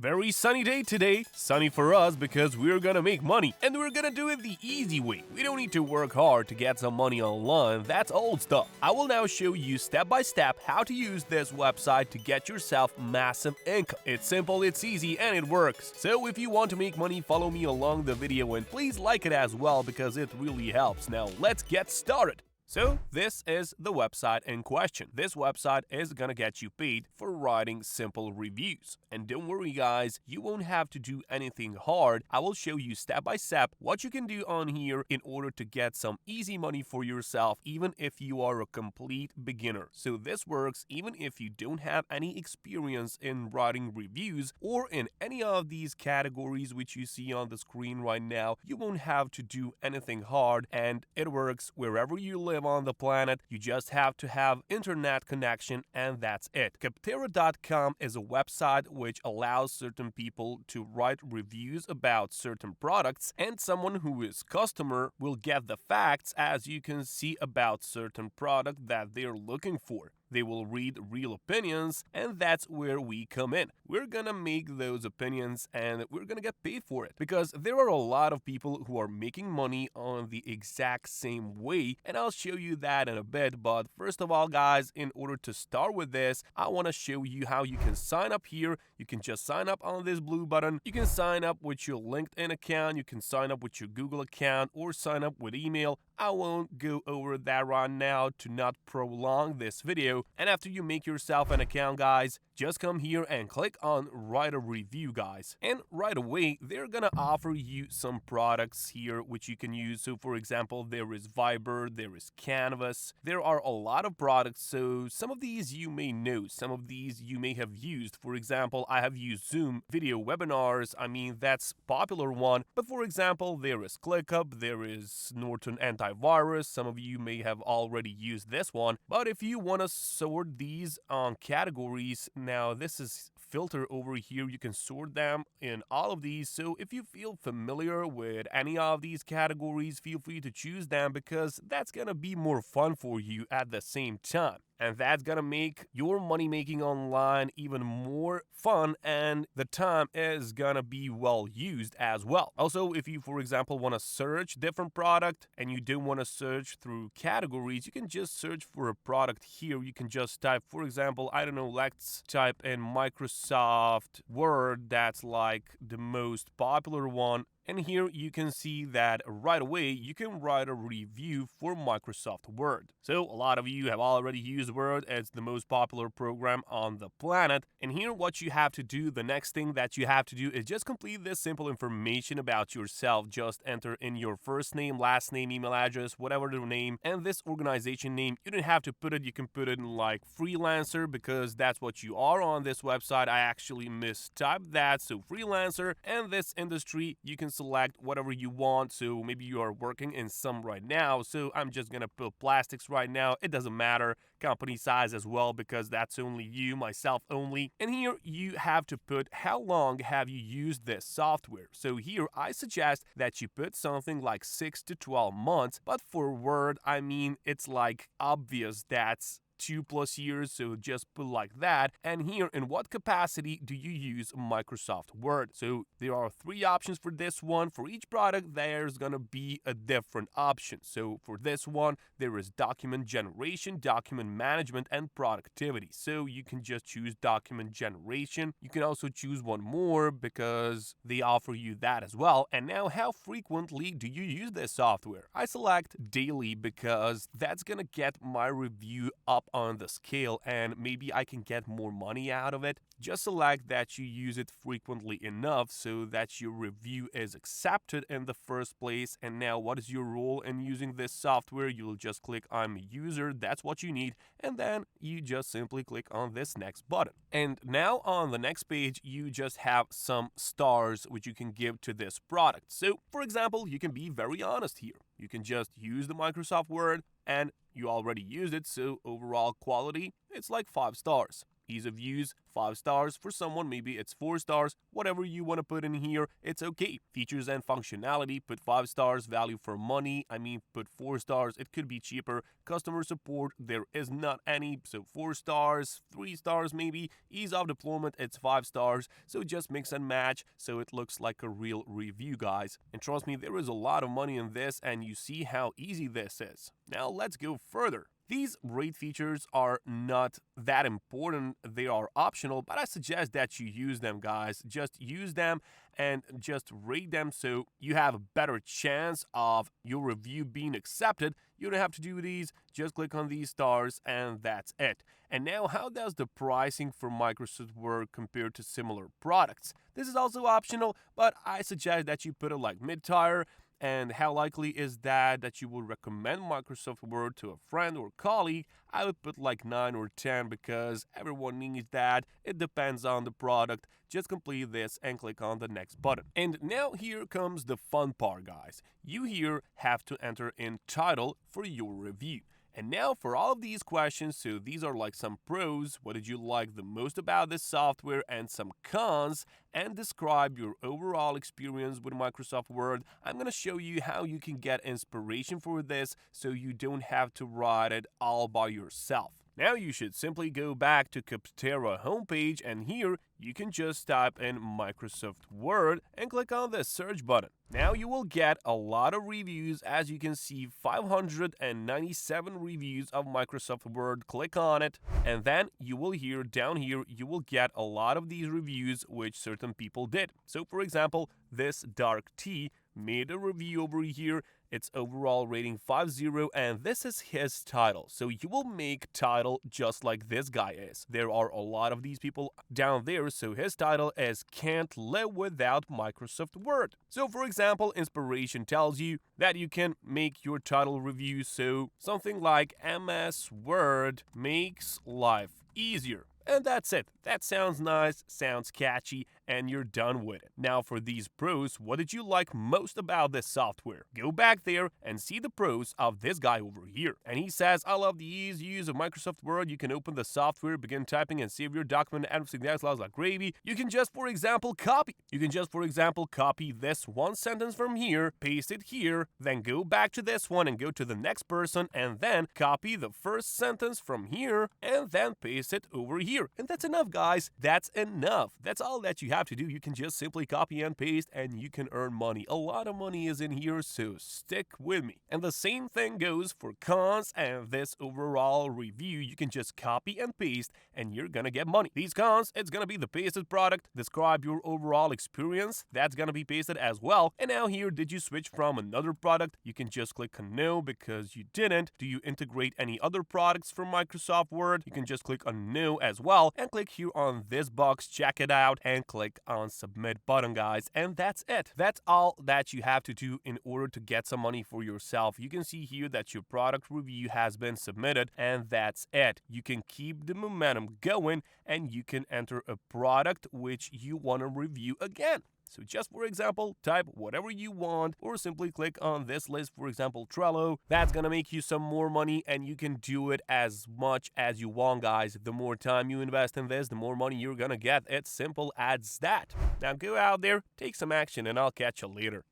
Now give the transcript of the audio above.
Very sunny day today. Sunny for us because we're gonna make money and we're gonna do it the easy way. We don't need to work hard to get some money online, that's old stuff. I will now show you step by step how to use this website to get yourself massive income. It's simple, it's easy, and it works. So if you want to make money, follow me along the video and please like it as well because it really helps. Now let's get started. So this is the website in question. This website is gonna get you paid for writing simple reviews. And don't worry guys, you won't have to do anything hard. I will show you step by step what you can do on here in order to get some easy money for yourself even if you are a complete beginner. So this works even if you don't have any experience in writing reviews or in any of these categories which you see on the screen right now. You won't have to do anything hard and it works wherever you live on the planet. You just have to have internet connection and that's it. Capterra.com is a website which allows certain people to write reviews about certain products, and someone who is customer will get the facts, as you can see, about certain product that they're looking for. They will read real opinions, and that's where we come in. We're gonna make those opinions and we're gonna get paid for it because there are a lot of people who are making money on the exact same way, and I'll show you that in a bit. But first of all, guys, in order to start with this, I want to show you how you can sign up here. You can just sign up on this blue button. You can sign up with your LinkedIn account, you can sign up with your Google account, or sign up with email. I won't go over that right now to not prolong this video. And after you make yourself an account, guys, just come here and click on write a review, guys. And right away, they're gonna offer you some products here which you can use. So for example, there is Viber, there is Canvas. There are a lot of products. So some of these you may know, some of these you may have used. For example, I have used Zoom video webinars. I mean, that's popular one. But for example, there is ClickUp, there is Norton Antivirus. Some of you may have already used this one. But if you want to sort these on categories, now this is filter over here. You can sort them in all of these. So if you feel familiar with any of these categories, feel free to choose them because that's gonna be more fun for you at the same time. And that's gonna make your money making online even more fun, and the time is gonna be well used as well. Also, if you, for example, want to search different product and you don't want to search through categories, you can just search for a product here. You can just type, for example, I don't know, let's type in Microsoft Word. That's like the most popular one. And here you can see that right away you can write a review for Microsoft Word. So a lot of you have already used Word. It's the most popular program on the planet. And here what you have to do, the next thing that you have to do is just complete this simple information about yourself. Just enter in your first name, last name, email address, whatever the name, and this organization name. You don't have to put it. You can put it in like freelancer because that's what you are on this website. I actually mistyped that. So freelancer, and this industry, you can select whatever you want. So maybe you are working in some right now. So I'm just gonna put plastics right now. It doesn't matter. Company size as well because that's only you, myself only. And here you have to put how long have you used this software. So here I suggest that you put something like 6 to 12 months. But for Word, I mean, it's like obvious that's 2+ years, so just put like that. And here, in what capacity do you use Microsoft Word? So there are 3 options for this one. For each product, there's gonna be a different option. So for this one, there is document generation, document management, and productivity. So you can just choose document generation. You can also choose one more because they offer you that as well. And now, how frequently do you use this software? I select daily because that's gonna get my review up on the scale and maybe I can get more money out of it. Just select that you use it frequently enough so that your review is accepted in the first place. And now what is your role in using this software? You'll just click I'm a user, that's what you need, and then you just simply click on this next button. And now on the next page you just have some stars which you can give to this product. So for example, you can be very honest here. You can just use the Microsoft Word and you already used it, so overall quality, it's like 5 stars. Ease of use, 5 stars. For someone, maybe it's 4 stars. Whatever you want to put in here, it's okay. Features and functionality, put 5 stars. Value for money, put 4 stars. It could be cheaper. Customer support, there is not any, so 4 stars, 3 stars maybe. Ease of deployment, it's 5 stars. So just mix and match so it looks like a real review, guys. And trust me, there is a lot of money in this, and you see how easy this is. Now let's go further. These rate features are not that important, they are optional, but I suggest that you use them, guys. Just use them and just rate them so you have a better chance of your review being accepted. You don't have to do these, just click on these stars and that's it. And now, how does the pricing for Microsoft work compared to similar products? This is also optional, but I suggest that you put it like mid-tier. And how likely is that you will recommend Microsoft Word to a friend or colleague? I would put like 9 or 10 because everyone needs that. It depends on the product. Just complete this and click on the next button. And now here comes the fun part, guys. You here have to enter in title for your review. And now for all of these questions, so these are like some pros, what did you like the most about this software, and some cons, and describe your overall experience with Microsoft Word. I'm going to show you how you can get inspiration for this so you don't have to write it all by yourself. Now you should simply go back to Kaptera homepage, and here you can just type in Microsoft Word and click on the search button. Now you will get a lot of reviews. As you can see, 597 reviews of Microsoft Word. Click on it, and then you will hear down here, you will get a lot of these reviews which certain people did. So for example, this Dark Tea made a review over here. Its overall rating 5.0, and this is his title. So you will make title just like this guy is. There are a lot of these people down there, so his title is Can't Live Without Microsoft Word. So for example, inspiration tells you that you can make your title review so something like MS Word makes life easier. And that's it. That sounds nice, sounds catchy, and you're done with it. Now for these pros, what did you like most about this software? Go back there and see the pros of this guy over here. And he says, I love the easy use of Microsoft Word. You can open the software, begin typing, and save your document. Everything that's like gravy. You can just, for example, copy this one sentence from here, paste it here, then go back to this one and go to the next person, and then copy the first sentence from here, and then paste it over here. And that's enough, guys. That's enough. That's all that you have to do. You can just simply copy and paste, and you can earn money. A lot of money is in here, so stick with me. And the same thing goes for cons and this overall review. You can just copy and paste, and you're gonna get money. These cons, it's gonna be the pasted product. Describe your overall experience. That's gonna be pasted as well. And now here, did you switch from another product? You can just click on no because you didn't. Do you integrate any other products from Microsoft Word? You can just click on no as well. And click here on this box, check it out, and click on submit button, guys. And that's it. That's all that you have to do in order to get some money for yourself. You can see here that your product review has been submitted, and that's it. You can keep the momentum going, and you can enter a product which you want to review again. So just for example, type whatever you want, or simply click on this list, for example, Trello. That's gonna make you some more money, and you can do it as much as you want, guys. The more time you invest in this, the more money you're gonna get. It's simple as that. Now go out there, take some action, and I'll catch you later.